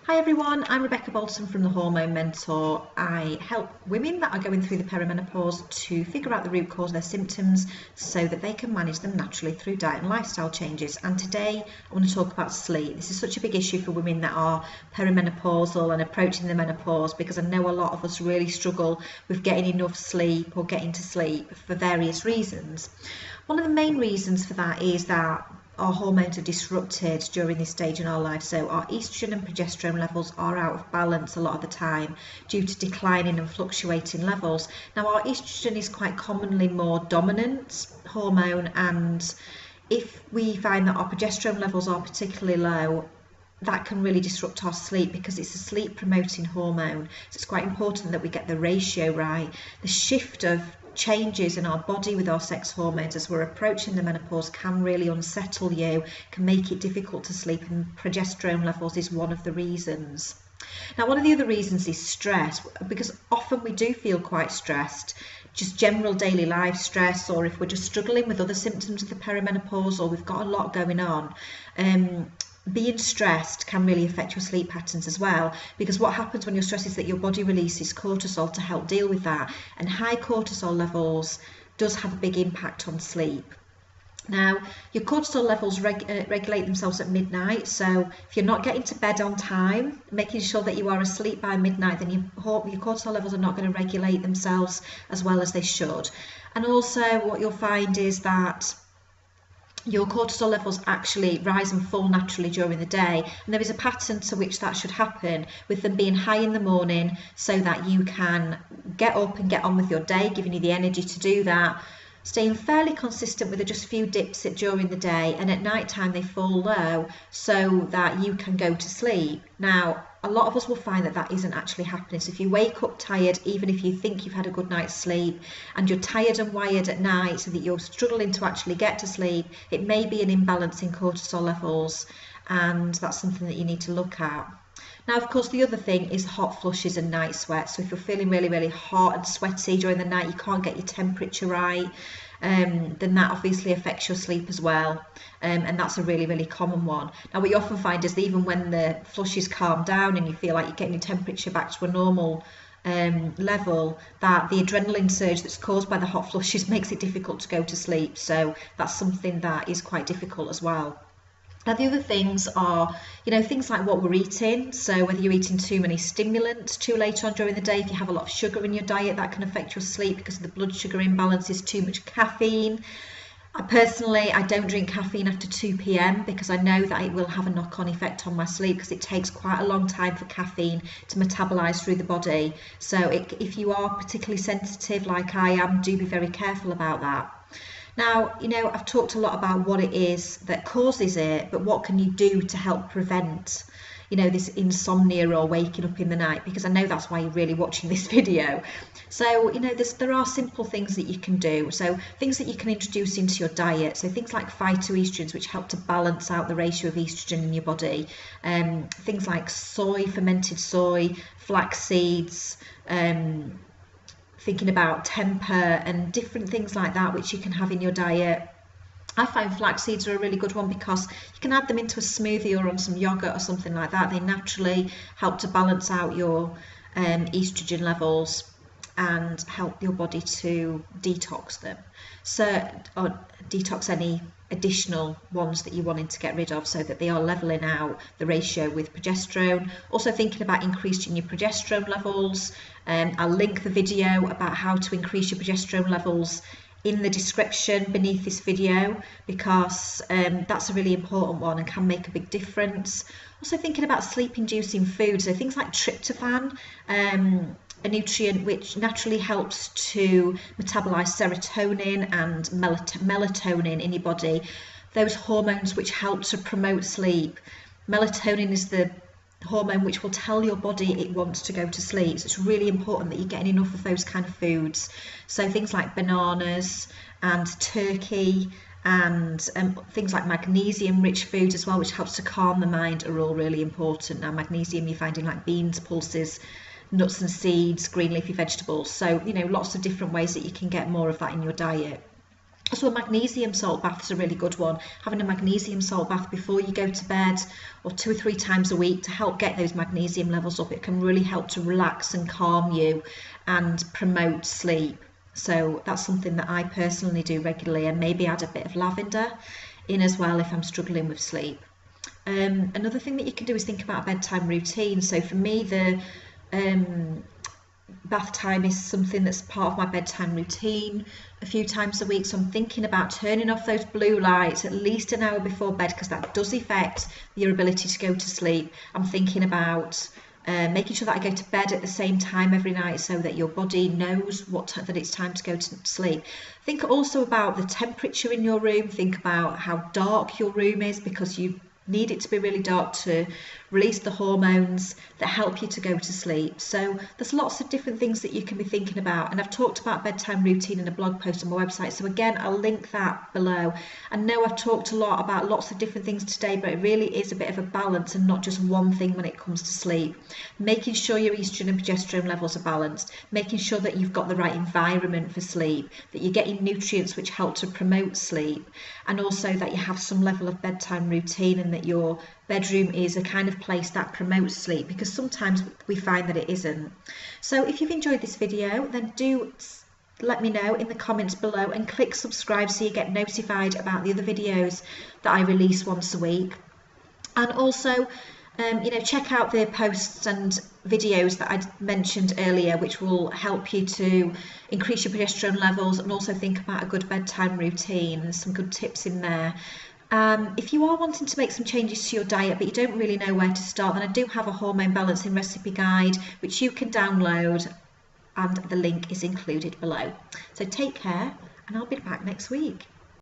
Hi everyone, I'm Rebecca Bolton from the Hormone Mentor. I help women that are going through the perimenopause to figure out the root cause of their symptoms so that they can manage them naturally through diet and lifestyle changes. And today I want to talk about sleep. This is such a big issue for women that are perimenopausal and approaching the menopause, because I know a lot of us really struggle with getting enough sleep or getting to sleep for various reasons. One of the main reasons for that is that our hormones are disrupted during this stage in our life. So our estrogen and progesterone levels are out of balance a lot of the time due to declining and fluctuating levels. Now, our estrogen is quite commonly more dominant hormone, and if we find that our progesterone levels are particularly low, that can really disrupt our sleep because it's a sleep promoting hormone. So it's quite important that we get the ratio right. The shift of changes in our body with our sex hormones as we're approaching the menopause can really unsettle you, can make it difficult to sleep, and progesterone levels is one of the reasons. Now, one of the other reasons is stress, because often we do feel quite stressed, just general daily life stress, or if we're just struggling with other symptoms of the perimenopause or we've got a lot going on. Being stressed can really affect your sleep patterns as well, because what happens when you're stressed is that your body releases cortisol to help deal with that, and high cortisol levels does have a big impact on sleep. Now, your cortisol levels regulate themselves at midnight, so if you're not getting to bed on time, making sure that you are asleep by midnight, then your cortisol levels are not going to regulate themselves as well as they should. And also what you'll find is that your cortisol levels actually rise and fall naturally during the day, and there is a pattern to which that should happen, with them being high in the morning so that you can get up and get on with your day, giving you the energy to do that, staying fairly consistent with just a few dips during the day, and at night time they fall low so that you can go to sleep. Now, a lot of us will find that that isn't actually happening. So if you wake up tired, even if you think you've had a good night's sleep, and you're tired and wired at night so that you're struggling to actually get to sleep, it may be an imbalance in cortisol levels, and that's something that you need to look at. Now, of course, the other thing is hot flushes and night sweats. So if you're feeling really, really hot and sweaty during the night, you can't get your temperature right, then that obviously affects your sleep as well. And that's a really, really common one. Now, what you often find is that even when the flushes calm down and you feel like you're getting your temperature back to a normal level, that the adrenaline surge that's caused by the hot flushes makes it difficult to go to sleep. So that's something that is quite difficult as well. Now, the other things are, things like what we're eating. So whether you're eating too many stimulants too late on during the day, if you have a lot of sugar in your diet, that can affect your sleep because of the blood sugar imbalances, too much caffeine. I don't drink caffeine after 2 p.m. because I know that it will have a knock-on effect on my sleep, because it takes quite a long time for caffeine to metabolize through the body. So if you are particularly sensitive like I am, do be very careful about that. Now, I've talked a lot about what it is that causes it, but what can you do to help prevent, this insomnia or waking up in the night? Because I know that's why you're really watching this video. So, there are simple things that you can do. So things that you can introduce into your diet. So things like phytoestrogens, which help to balance out the ratio of estrogen in your body. Things like soy, fermented soy, flax seeds, thinking about temper and different things like that which you can have in your diet. I find flax seeds are a really good one because you can add them into a smoothie or on some yogurt or something like that. They naturally help to balance out your estrogen levels and help your body to detox them. So, or detox any additional ones that you're wanting to get rid of so that they are leveling out the ratio with progesterone. Also thinking about increasing your progesterone levels. I'll link the video about how to increase your progesterone levels in the description beneath this video, because that's a really important one and can make a big difference. Also thinking about sleep inducing foods, so things like tryptophan, a nutrient which naturally helps to metabolize serotonin and melatonin in your body, those hormones which help to promote sleep. Melatonin is the hormone which will tell your body it wants to go to sleep, so it's really important that you're getting enough of those kind of foods. So things like bananas and turkey and things like magnesium rich foods as well, which helps to calm the mind, are all really important. Now, magnesium you find in like beans, pulses, nuts and seeds, green leafy vegetables. So lots of different ways that you can get more of that in your diet. So a magnesium salt bath is a really good one. Having a magnesium salt bath before you go to bed, or 2 or 3 times a week, to help get those magnesium levels up. It can really help to relax and calm you and promote sleep. So that's something that I personally do regularly, and maybe add a bit of lavender in as well if I'm struggling with sleep. Another thing that you can do is think about a bedtime routine. So for me, the bath time is something that's part of my bedtime routine a few times a week. So I'm thinking about turning off those blue lights at least an hour before bed, because that does affect your ability to go to sleep. I'm thinking about making sure that I go to bed at the same time every night, so that your body knows that it's time to go to sleep. Think also about the temperature in your room. Think about how dark your room is, because you need it to be really dark to release the hormones that help you to go to sleep. So there's lots of different things that you can be thinking about, and I've talked about bedtime routine in a blog post on my website, so again I'll link that below. I know I've talked a lot about lots of different things today, but it really is a bit of a balance and not just one thing when it comes to sleep. Making sure your estrogen and progesterone levels are balanced, making sure that you've got the right environment for sleep, that you're getting nutrients which help to promote sleep, and also that you have some level of bedtime routine, and that your bedroom is a kind of place that promotes sleep, because sometimes we find that it isn't. So if you've enjoyed this video, then do let me know in the comments below, and click subscribe so you get notified about the other videos that I release once a week. And also check out the posts and videos that I mentioned earlier, which will help you to increase your progesterone levels, and also think about a good bedtime routine. There's some good tips in there. If you are wanting to make some changes to your diet but you don't really know where to start, then I do have a hormone balancing recipe guide which you can download, and the link is included below. So take care, and I'll be back next week.